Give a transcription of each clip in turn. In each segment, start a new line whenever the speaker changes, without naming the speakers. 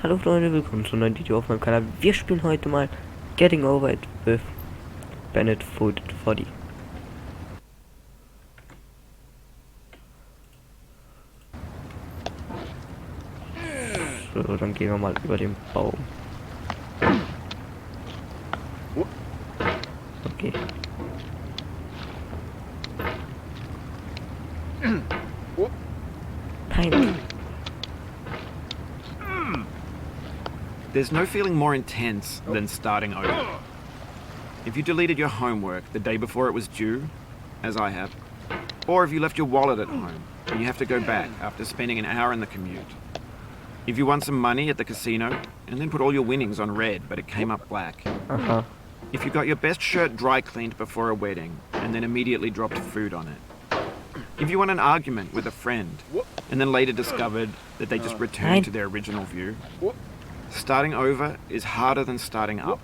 Hallo Freunde, willkommen zu einem neuen Video auf meinem Kanal. Wir spielen heute mal Getting Over It with Bennett Food 40. So, dann gehen wir mal über den Baum. Okay. Nein.
There's no feeling more intense than starting over. If you deleted your homework the day before it was due, as I have, or if you left your wallet at home and you have to go back after spending an hour in the commute. If you won some money at the casino and then put all your winnings on red but it came up black. If you got your best shirt dry cleaned before a wedding and then immediately dropped food on it. If you won an argument with a friend and then later discovered that they just returned to their original view. Starting over is harder than starting up.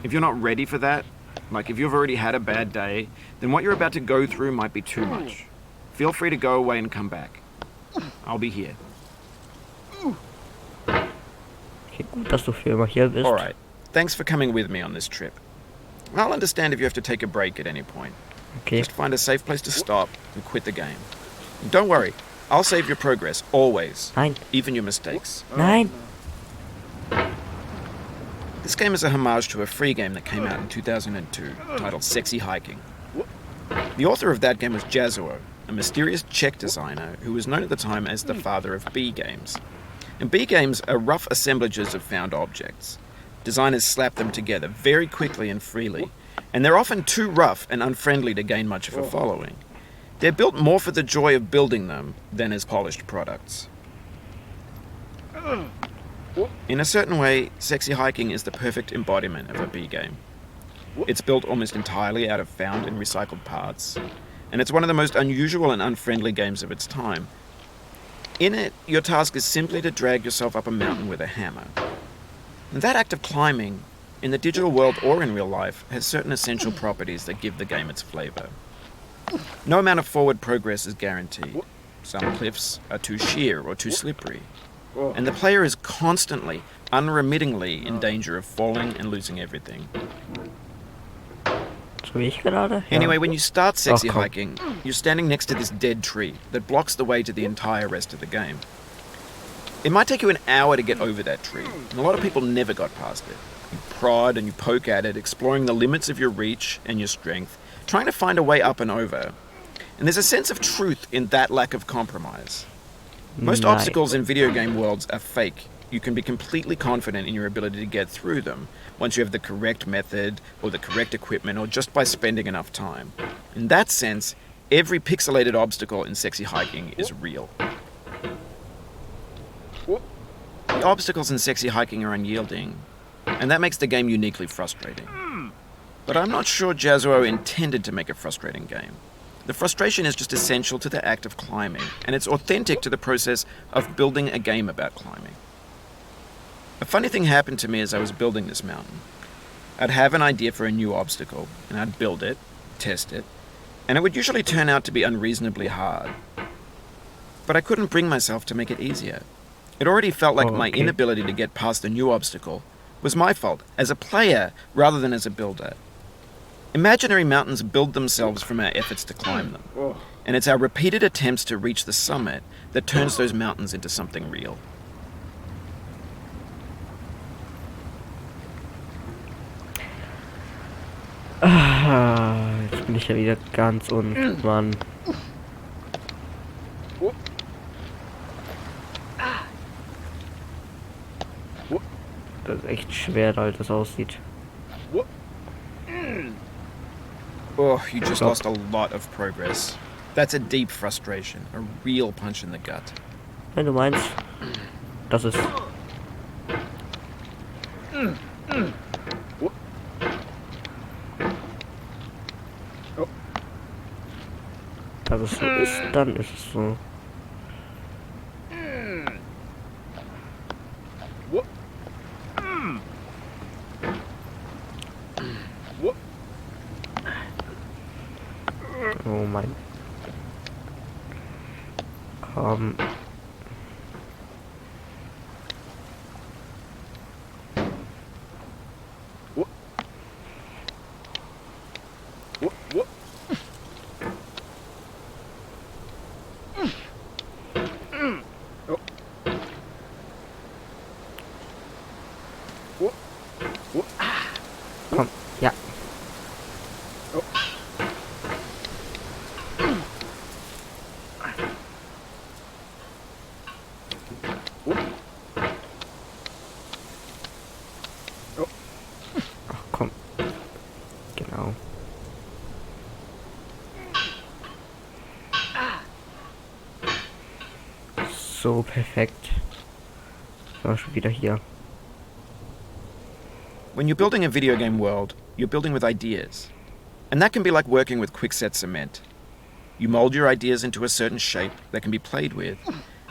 If you're not ready for that, like if you've already had a bad day, then what you're about to go through might be too much. Feel free to go away and come back. I'll be here.
Okay, gut, dass du für immer hier bist.
Alright, thanks for coming with me on this trip. I'll understand if you have to take a break at any point.
Okay.
Just find a safe place to stop and quit the game. And don't worry, I'll save your progress, always.
Nein.
Even your mistakes.
Nein.
This game is a homage to a free game that came out in 2002, titled Sexy Hiking. The author of that game was Jazuo, a mysterious Czech designer who was known at the time as the father of B games. And B games are rough assemblages of found objects. Designers slap them together very quickly and freely, and they're often too rough and unfriendly to gain much of a following. They're built more for the joy of building them than as polished products. In a certain way, Sexy Hiking is the perfect embodiment of a B game. It's built almost entirely out of found and recycled parts, and it's one of the most unusual and unfriendly games of its time. In it, your task is simply to drag yourself up a mountain with a hammer. And that act of climbing, in the digital world or in real life, has certain essential properties that give the game its flavor. No amount of forward progress is guaranteed. Some cliffs are too sheer or too slippery. And the player is constantly, unremittingly in danger of falling and losing everything.
So wie ich gerade? Ja.
Anyway, when you start Sexy Hiking, you're standing next to this dead tree that blocks the way to the entire rest of the game. It might take you an hour to get over that tree, and a lot of people never got past it. You prod and you poke at it, exploring the limits of your reach and your strength, trying to find a way up and over. And there's a sense of truth in that lack of compromise. Most obstacles in video game worlds are fake. You can be completely confident in your ability to get through them once you have the correct method or the correct equipment or just by spending enough time. In that sense, every pixelated obstacle in Sexy Hiking is real. The obstacles in Sexy Hiking are unyielding, and that makes the game uniquely frustrating. But I'm not sure Jazuo intended to make a frustrating game. The frustration is just essential to the act of climbing, and it's authentic to the process of building a game about climbing. A funny thing happened to me as I was building this mountain. I'd have an idea for a new obstacle, and I'd build it, test it, and it would usually turn out to be unreasonably hard. But I couldn't bring myself to make it easier. It already felt like my inability to get past the new obstacle was my fault, as a player rather than as a builder. Imaginary mountains build themselves from our efforts to climb them, and it's our repeated attempts to reach the summit that turns those mountains into something real.
Jetzt bin ich ja wieder ganz unten, Mann. Das ist echt schwer, als das aussieht.
Oh, you just lost a lot of progress. That's a deep frustration, a real punch in the gut.
Wenn du meinst, das ist... Dass es so ist, dann ist es so. Oh mein. Komm. Komm, ja. Ach komm. Genau. So, perfekt. So, schon wieder hier.
When you're building a video game world, you're building with ideas. And that can be like working with quickset cement. You mold your ideas into a certain shape that can be played with,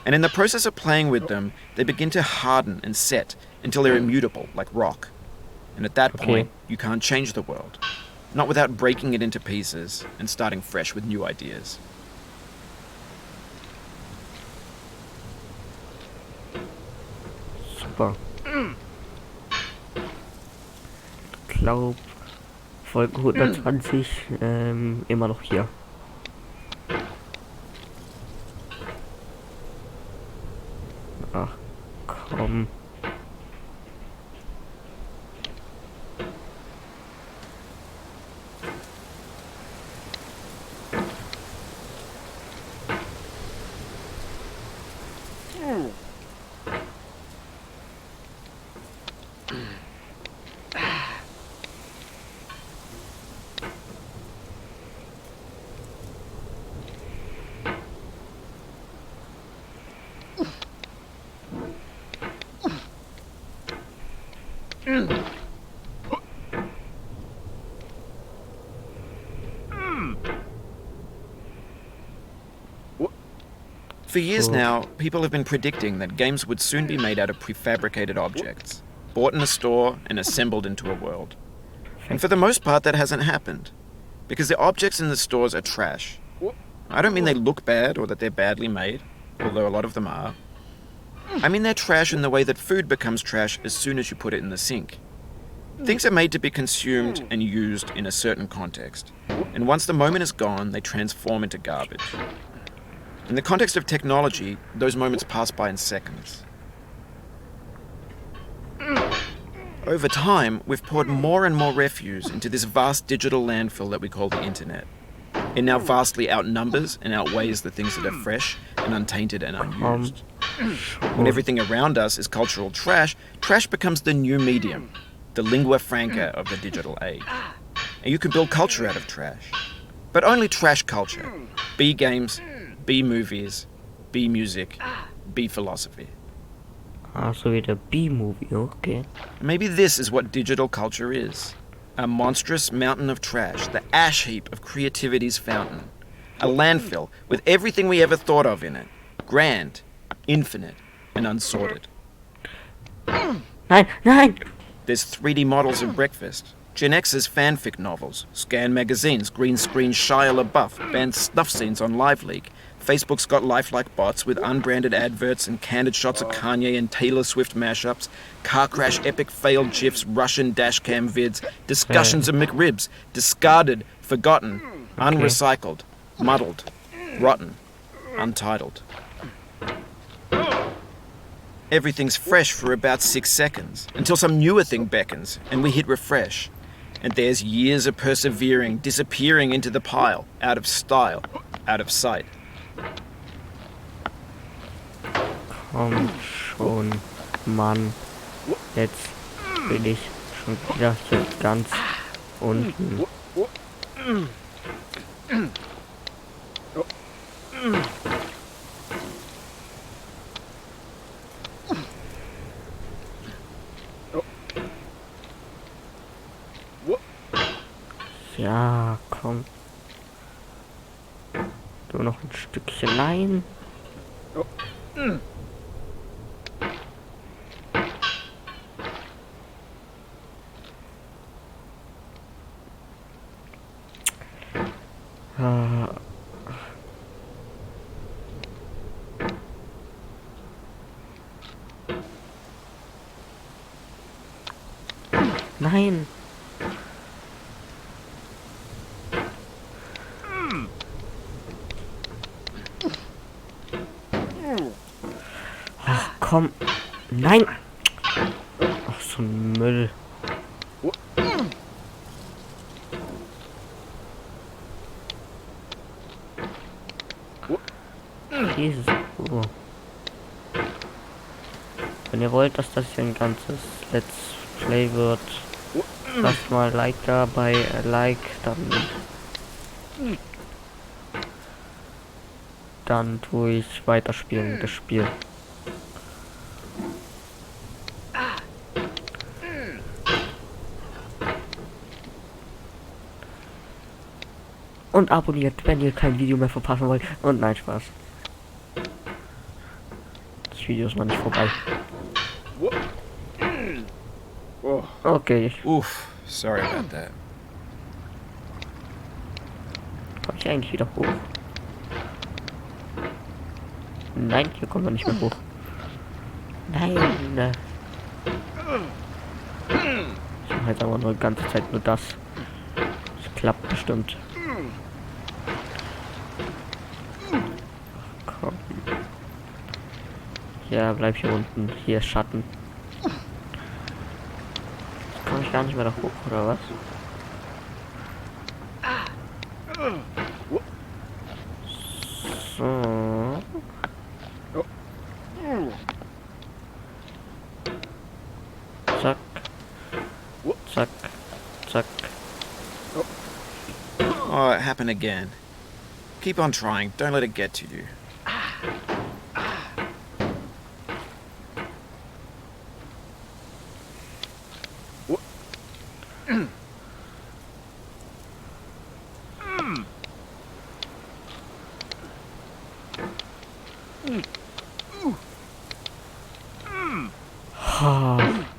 and in the process of playing with them, they begin to harden and set until they're immutable, like rock. And at that point, you can't change the world. Not without breaking it into pieces and starting fresh with new ideas.
Super. Ich glaube, Folge 120 immer noch hier. Ach komm.
For years
Cool.
now, people have been predicting that games would soon be made out of prefabricated objects, bought in a store and assembled into a world. And for the most part, that hasn't happened, because the objects in the stores are trash. I don't mean they look bad or that they're badly made, although a lot of them are. I mean they're trash in the way that food becomes trash as soon as you put it in the sink. Things are made to be consumed and used in a certain context, and once the moment is gone, they transform into garbage. In the context of technology, those moments pass by in seconds. Over time, we've poured more and more refuse into this vast digital landfill that we call the internet. It now vastly outnumbers and outweighs the things that are fresh and untainted and unused. When everything around us is cultural trash, trash becomes the new medium, the lingua franca of the digital age. And you can build culture out of trash. But only trash culture. B games, B movies, B music, B philosophy.
Ah, so wie der B-Movie, okay.
Maybe this is what digital culture is. A monstrous mountain of trash, the ash heap of creativity's fountain. A landfill with everything we ever thought of in it. Grand, infinite, and unsorted.
Nein, nein!
There's 3D models of breakfast, Gen X's fanfic novels, scan magazines, green screen Shia LaBeouf, banned snuff scenes on LiveLeak. Facebook's got lifelike bots with unbranded adverts and candid shots of Kanye and Taylor Swift mashups, car crash epic failed GIFs, Russian dashcam vids, discussions of McRibs, discarded, forgotten, unrecycled, muddled, rotten, untitled. Everything's fresh for about 6 seconds, until some newer thing beckons, and we hit refresh. And there's years of persevering, disappearing into the pile, out of style, out of sight.
Komm schon, Mann. Jetzt bin ich schon wieder hier ganz unten. Ja, komm. Nur noch ein Stückchen Lein. Nein. Ach komm. Nein. Ach so. so ein Müll. Jesus. Oh. Wenn ihr wollt, dass das hier ein ganzes Let's Play wird, lasst mal Like da bei Like, dann tue ich weiterspielen das Spiel. Und abonniert, wenn ihr kein Video mehr verpassen wollt. Und nein, Spaß. Das Video ist noch nicht vorbei. Okay,
Oof, sorry about that.
komme ich eigentlich wieder hoch? Nein, hier kommen wir nicht mehr hoch. Nein. Ich mache jetzt aber nur die ganze Zeit nur das. Das klappt bestimmt. Ach, komm. Ja, bleib hier unten. Hier ist Schatten. Jetzt komme ich gar nicht mehr da hoch, oder was? So. Zack. Zack. Zack.
Oh, it happened again. Keep on trying. Don't let it get to you.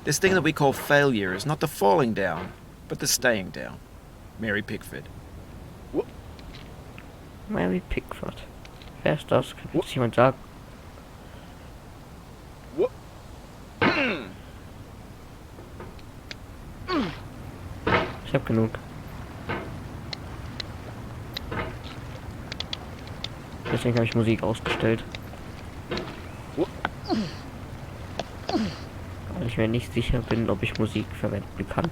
This thing that we call failure is not the falling down, but the staying down. Mary Pickford.
Mary Pickford. Wer ist das? Kann jetzt jemand sagen? Ich hab genug. Deswegen habe ich Musik ausgestellt. Weil ich mir nicht sicher bin, ob ich Musik verwenden kann.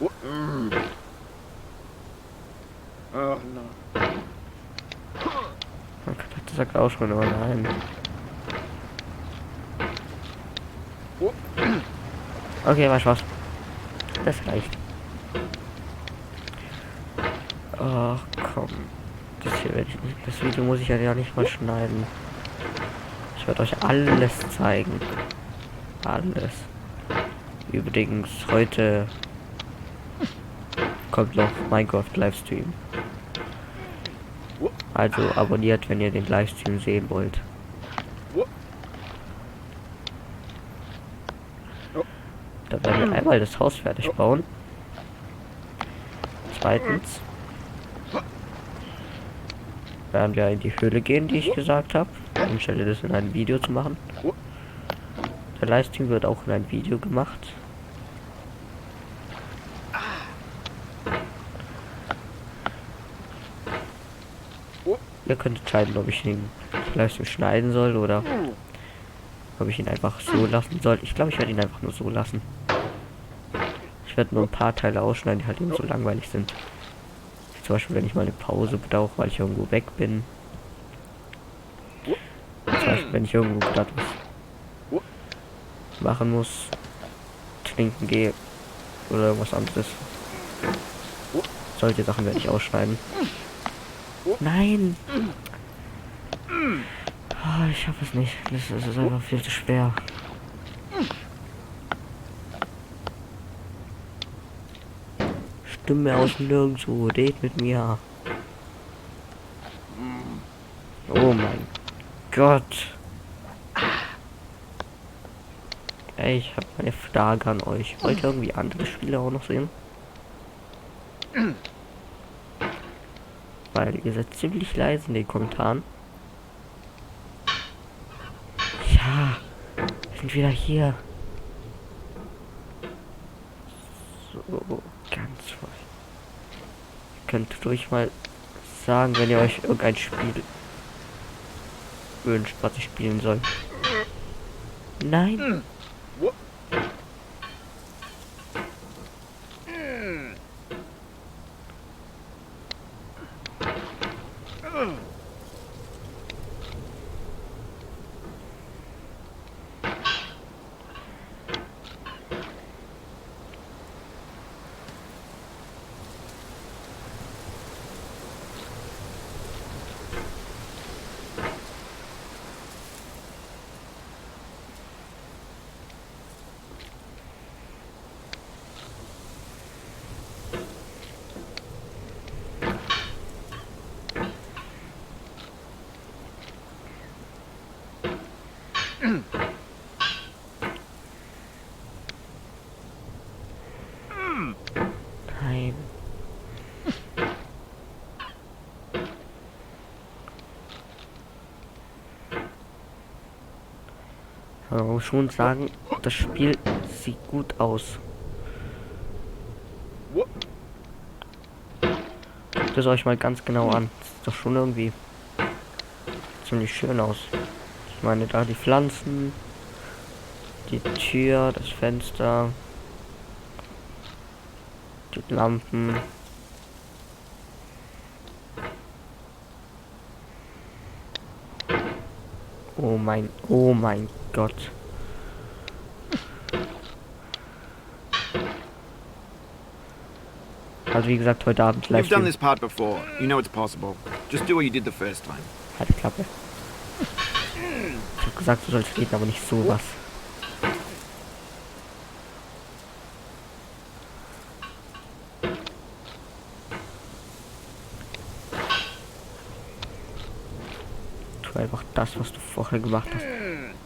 Oh no.
Man kann das sagt auch schon, aber nein. Okay, war Spaß. Das reicht. Ach komm. Das hier werde ich nicht. Das Video muss ich ja nicht mal schneiden. Ich werde euch alles zeigen. Alles. Übrigens, heute kommt noch Minecraft Livestream. Also abonniert, wenn ihr den Livestream sehen wollt. Da werden wir einmal das Haus fertig bauen. Zweitens werden wir in die Höhle gehen, die ich gesagt habe, anstelle das in ein Video zu machen. Der Livestream wird auch in ein Video gemacht. Ihr könnt entscheiden, ob ich den Livestream schneiden soll oder ob ich ihn einfach so lassen soll. Ich glaube, ich werde ihn einfach nur so lassen. Ich werde nur ein paar Teile ausschneiden, die halt eben so langweilig sind. Zum Beispiel, wenn ich mal eine Pause brauche, weil ich irgendwo weg bin. Zum Beispiel, wenn ich irgendwo gerade was machen muss, trinken gehe oder irgendwas anderes. Solche Sachen werde ich ausschneiden. Nein! Oh, ich schaffe es nicht. Das ist einfach viel zu schwer. Stimme aus nirgendwo, red mit mir. Oh mein Gott. Ey, ich habe eine Frage an euch. Wollt ihr irgendwie andere Spiele auch noch sehen? Weil ihr seid ziemlich leise in den Kommentaren. Ja, wir sind wieder hier. So, ganz voll. Könnt ruhig mal sagen, wenn ihr euch irgendein Spiel wünscht, was ich spielen soll. Nein. Nein. Aber man muss schon sagen, das Spiel sieht gut aus. Guckt es euch mal ganz genau an. Das sieht doch schon irgendwie ziemlich schön aus. Ich meine, da die Pflanzen, die Tür, das Fenster, die Lampen. Oh mein Gott. Also wie gesagt, heute Abend
You've done
Livestream.
this part before. You know it's possible. Just do what you did the first time.
Halt die Klappe. Ich hab gesagt, du sollst reden, aber nicht sowas. Tu einfach das, was du vorher gemacht hast.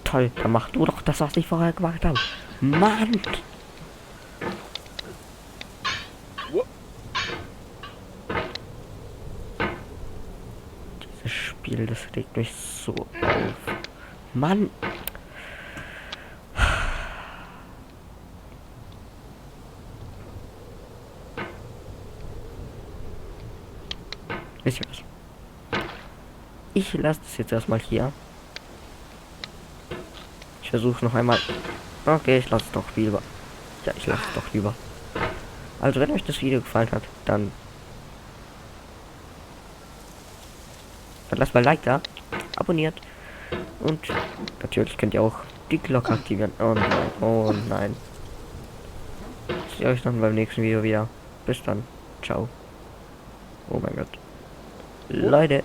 Toll, dann mach du doch das, was ich vorher gemacht habe. Mann! Dieses Spiel, das regt mich so auf. Mann! Wisst ihr was? Ich lasse es jetzt erstmal hier. Ich versuche noch einmal. Okay, ich lasse es doch lieber. Ja, ich lasse es doch lieber. Also, wenn euch das Video gefallen hat, dann lasst mal ein Like da, abonniert und natürlich könnt ihr auch die Glocke aktivieren. Oh nein, oh nein. Ich sehe euch dann beim nächsten Video wieder. Bis dann. Ciao. Oh mein Gott. Leute.